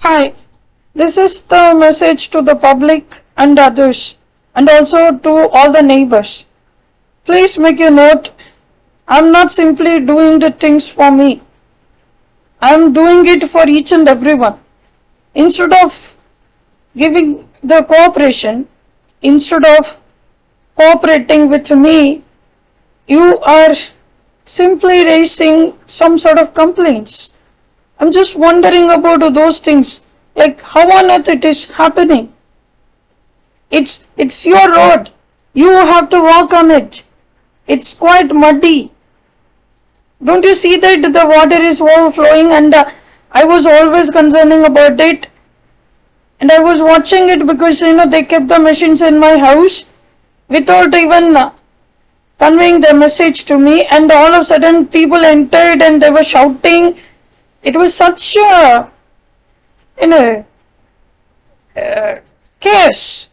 Hi, this is the message to the public and others, and also to all the neighbors. Please make a note. I'm not simply doing the things for me. I'm doing it for each and everyone. Instead of giving the cooperation, instead of cooperating with me, you are simply raising some sort of complaints. I'm just wondering about those things, like how on earth it is happening. It's your road. You have to walk on it. It's quite muddy. Don't you see that the water is overflowing, and I was always concerning about it, and I was watching it because they kept the machines in my house without even conveying the message to me, and all of a sudden people entered and they were shouting. It was such a chaos.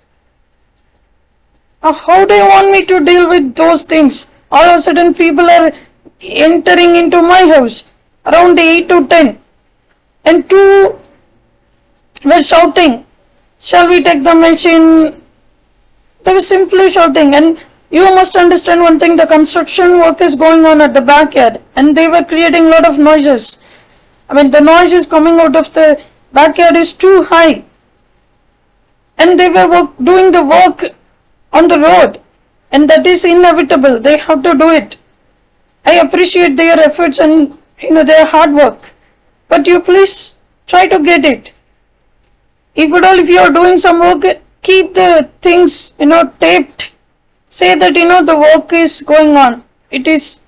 How do you want me to deal with those things? All of a sudden people are entering into my house around 8 to 10, and two were shouting, shall we take the machine? They were simply shouting, and you must understand one thing, the construction work is going on at the backyard, and they were creating a lot of noises. I mean, the noise is coming out of the backyard is too high, and they were doing the work on the road, and that is inevitable. They have to do it. I appreciate their efforts and their hard work, but you please try to get it. If at all, if you are doing some work, keep the things taped. Say that the work is going on. It is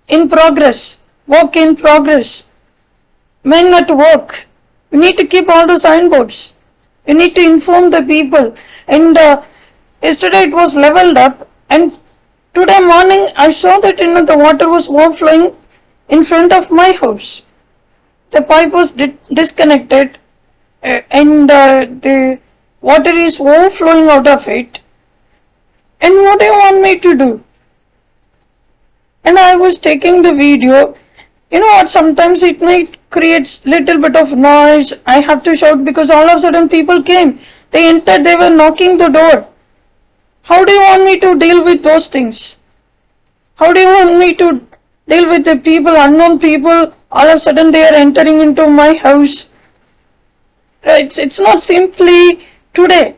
in progress. Work in progress. Men at work. You need to keep all the signboards. You need to inform the people. And yesterday it was leveled up, and today morning I saw that the water was overflowing in front of my house. The pipe was disconnected, and the water is overflowing out of it. And what do you want me to do? And I was taking the video. You know what? Sometimes it may create little bit of noise. I have to shout because all of a sudden people came. They entered. They were knocking the door. How do you want me to deal with those things? How do you want me to deal with the people, unknown people? All of a sudden they are entering into my house. It's not simply today.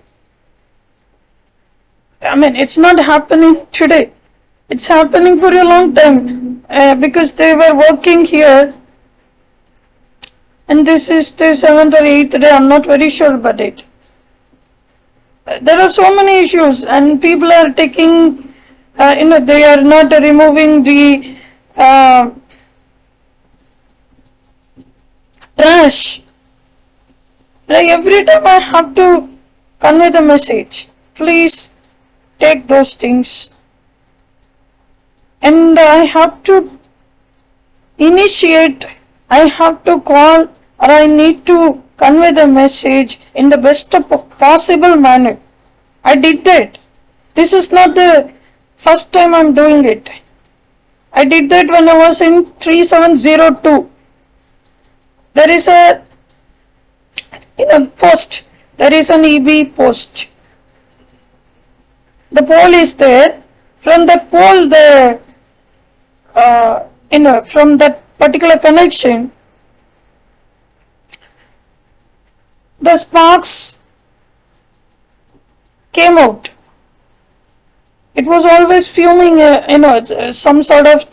I mean, it's not happening today. It's happening for a long time because they were working here, and this is the 7th or 8th day. I'm not very sure about it. There are so many issues, and people are taking, they are not removing the trash. Like every time I have to convey the message, please take those things, and I have to initiate, I have to call, or I need to convey the message in the best possible manner. I did that. This is not the first time I'm doing it. I did that when I was in 3702. There is a post. There is an EB post. The pole is there. From the pole, from that particular connection, the sparks came out. It was always fuming, some sort of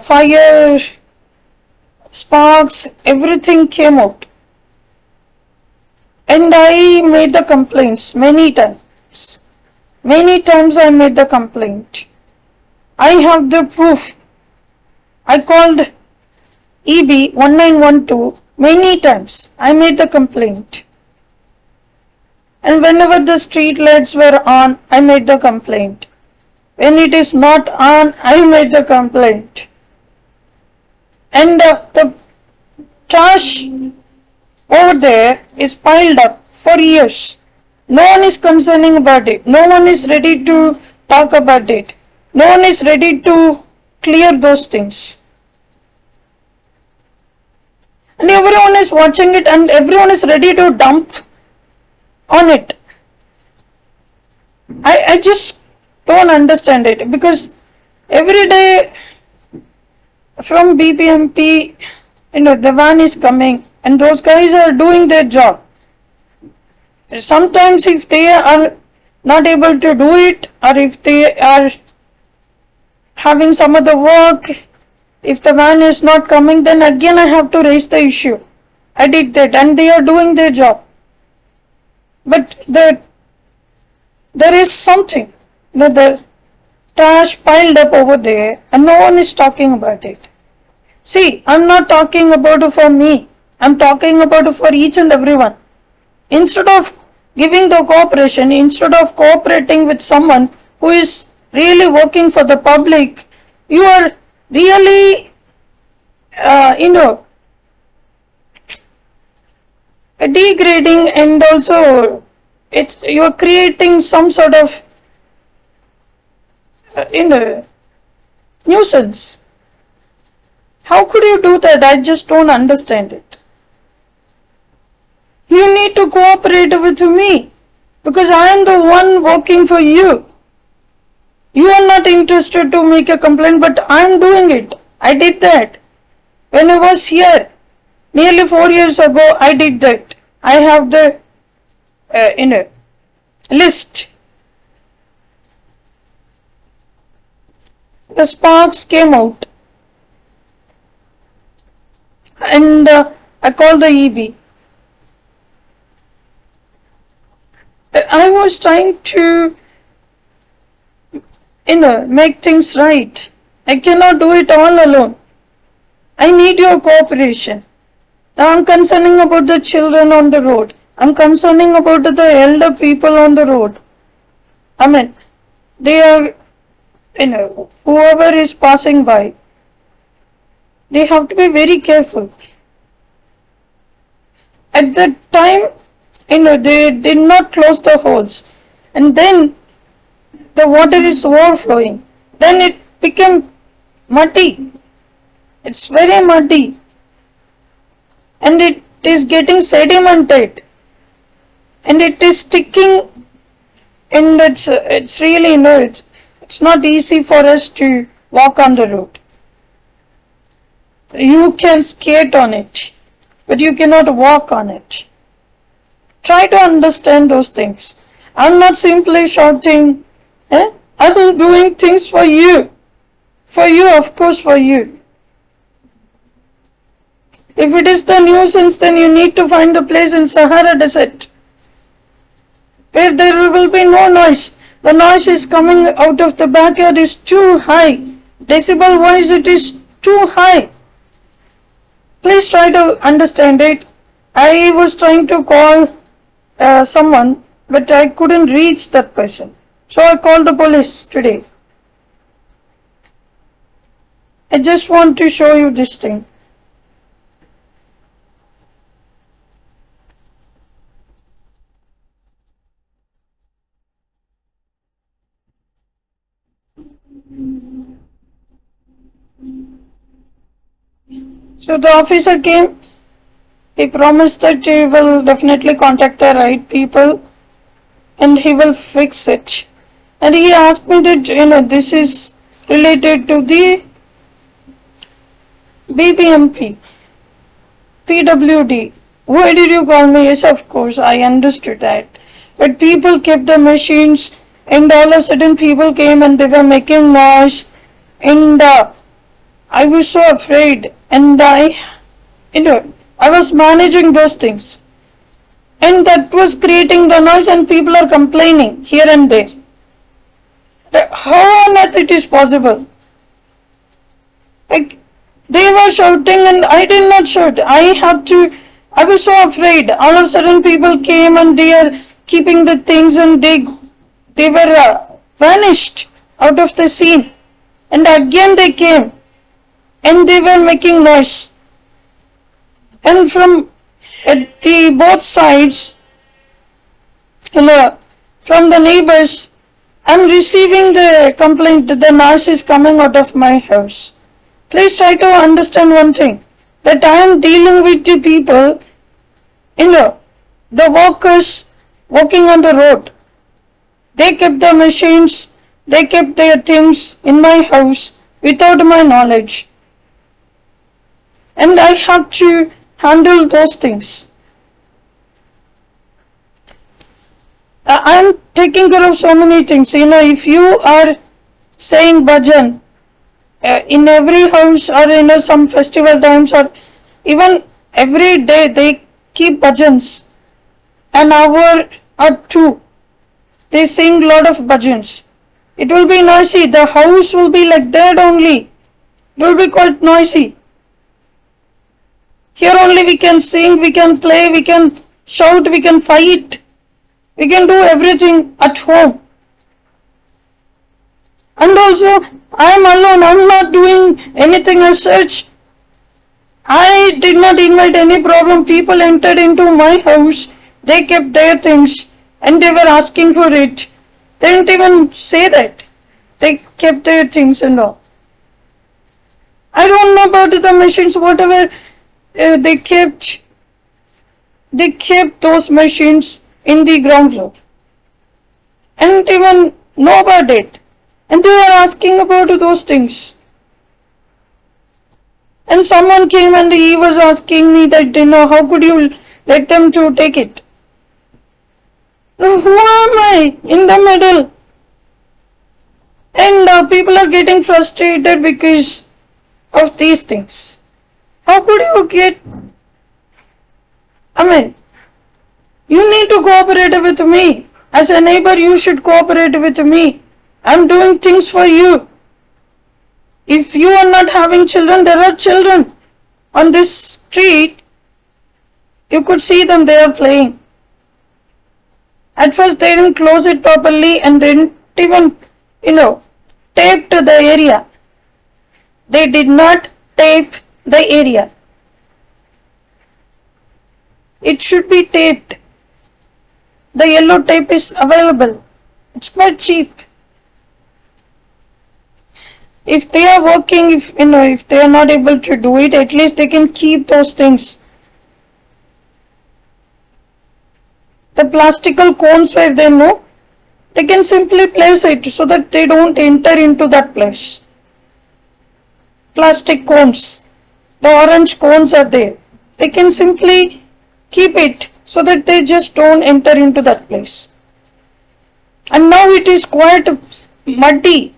fire, sparks, everything came out. And I made the complaints many times. Many times I made the complaint. I have the proof. I called EB 1912 many times. I made the complaint. And whenever the street lights were on, I made the complaint. When it is not on, I made the complaint. And the trash over there is piled up for years. No one is concerning about it. No one is ready to talk about it. No one is ready to clear those things. and everyone is watching it and everyone is ready to dump on it. I just don't understand it, because every day from BPMP, the van is coming and those guys are doing their job. Sometimes if they are not able to do it, or if they are having some other work, if the van is not coming, then again I have to raise the issue. I did that and they are doing their job. But there is something, the trash piled up over there and no one is talking about it. See, I'm not talking about it for me. I'm talking about it for each and everyone. Instead of giving the cooperation, instead of cooperating with someone who is really working for the public, you are really, degrading, and also you are creating some sort of, nuisance. How could you do that? I just don't understand it. You need to cooperate with me, because I am the one working for you. You are not interested to make a complaint, but I am doing it. I did that. When I was here, nearly 4 years ago, I did that. I have the list. The sparks came out, and I called the EB. I was trying to, make things right. I cannot do it all alone. I need your cooperation. Now I'm concerning about the children on the road. I'm concerning about the elder people on the road. I mean, they are, whoever is passing by, they have to be very careful. At that time, they did not close the holes, and then the water is overflowing. Then it became muddy. It's very muddy, and it is getting sedimented, and it is sticking, and it's really, it's not easy for us to walk on the road. You can skate on it, but you cannot walk on it. Try to understand those things. I'm not simply shouting, I'm doing things for you. For you, of course, for you. If it is the nuisance, then you need to find a place in Sahara Desert where there will be no noise. The noise is coming out of the backyard is too high. Decibel wise, it is too high. Please try to understand it. I was trying to call someone, but I couldn't reach that person. So I called the police today. I just want to show you this thing. So the officer came. He promised that he will definitely contact the right people and he will fix it. And he asked me that, this is related to the BPMP, PWD. Why did you call me? Yes, of course, I understood that. But people kept the machines, and all of a sudden people came and they were making noise, and I was so afraid, and I was managing those things, and that was creating the noise, and people are complaining here and there. How on earth it is possible? Like, they were shouting and I did not shout. I was so afraid. All of a sudden people came and they are keeping the things, and they were vanished out of the scene. And again they came and they were making noise. And from the both sides, from the neighbors, I'm receiving the complaint that the noise is coming out of my house. Please try to understand one thing. that I am dealing with the people, you know, the workers working on the road. They kept the machines, they kept their things in my house without my knowledge. And I have to handle those things. I'm taking care of so many things. If you are saying bhajan in every house, or some festival times, or even every day they keep bhajans, an hour or two, they sing lot of bhajans. It will be noisy. The house will be like that only. It will be quite noisy. Here only we can sing, we can play, we can shout, we can fight. We can do everything at home. And also, I am alone. I am not doing anything as such. I did not invite any problem. People entered into my house. They kept their things and they were asking for it. They didn't even say that. They kept their things and all. I don't know about the machines, whatever they kept. They kept those machines in the ground floor. And even know about it. And they were asking about those things. And someone came and he was asking me that, how could you let them to take it? Now, who am I in the middle? And people are getting frustrated because of these things. How could you get... you need to cooperate with me. As a neighbor, you should cooperate with me. I'm doing things for you. If you are not having children, there are children on this street. You could see them, they are playing. At first they didn't close it properly and they didn't even, tape to the area. They did not tape the area. It should be taped. The yellow tape is available. It's quite cheap. If they are working, if they are not able to do it, at least they can keep those things. The plastical cones where they know, they can simply place it so that they don't enter into that place. Plastic cones, the orange cones are there. They can simply keep it so that they just don't enter into that place. And now it is quite muddy.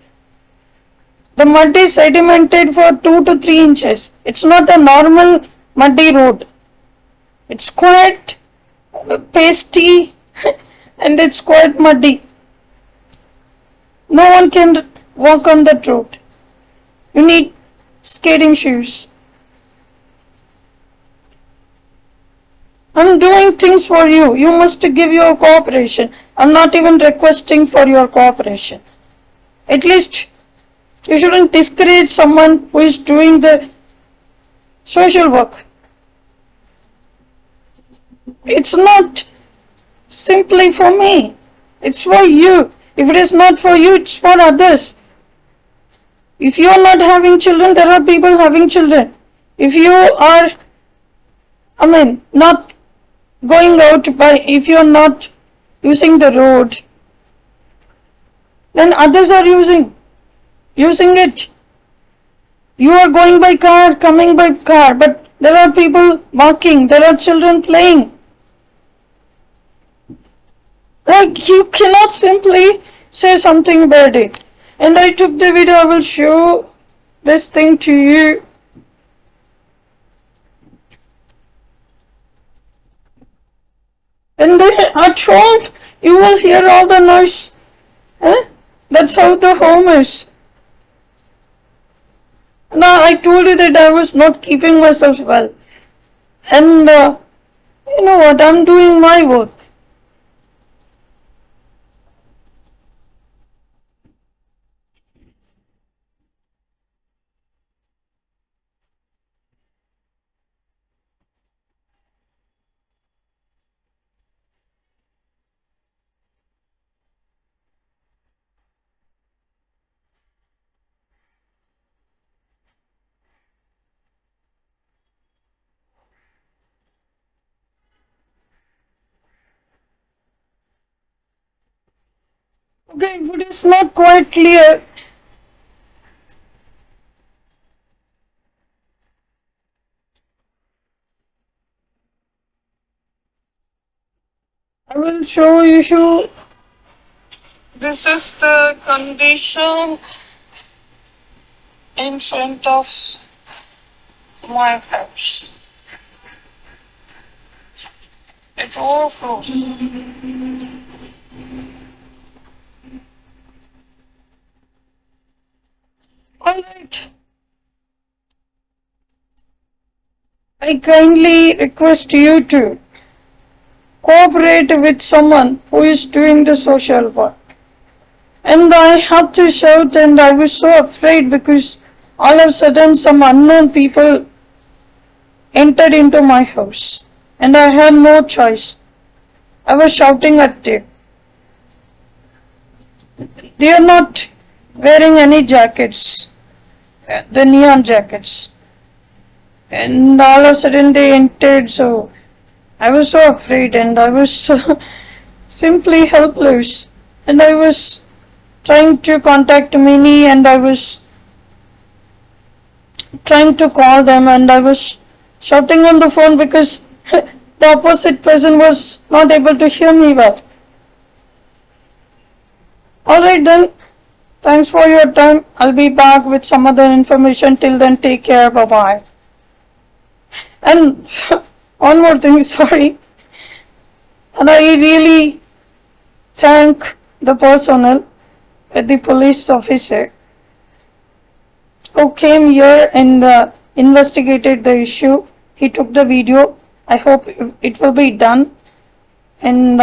The mud is sedimented for 2 to 3 inches. It's not a normal muddy road. It's quite pasty and it's quite muddy. No one can walk on that road. You need skating shoes. I'm doing things for you. You must give your cooperation. I'm not even requesting for your cooperation. At least you shouldn't discourage someone who is doing the social work. It's not simply for me. It's for you. If it is not for you, it's for others. If you are not having children, there are people having children. If you are, not going out if you are not using the road, then others are using it. You are going by car, coming by car, but there are people walking, there are children playing. Like, you cannot simply say something about it. And I took the video, I will show this thing to you. And then at home, you will hear all the noise. That's how the home is. Now, I told you that I was not keeping myself well. And you know what, I'm doing my work. Okay, if it is not quite clear, I will show you. This is the condition in front of my house. It overflows. Alright. I kindly request you to cooperate with someone who is doing the social work. And I had to shout, and I was so afraid because all of a sudden some unknown people entered into my house and I had no choice. I was shouting at them. They are not wearing any jackets, the neon jackets. And all of a sudden they entered, so I was so afraid and I was simply helpless. And I was trying to contact Minnie and I was trying to call them and I was shouting on the phone because the opposite person was not able to hear me well. Alright then, thanks for your time. I'll be back with some other information. Till then, take care. Bye bye. And one more thing, sorry. And I really thank the personnel, the police officer who came here and investigated the issue. He took the video. I hope it will be done. And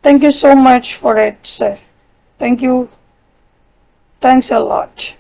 thank you so much for it, sir. Thank you. Thanks a lot.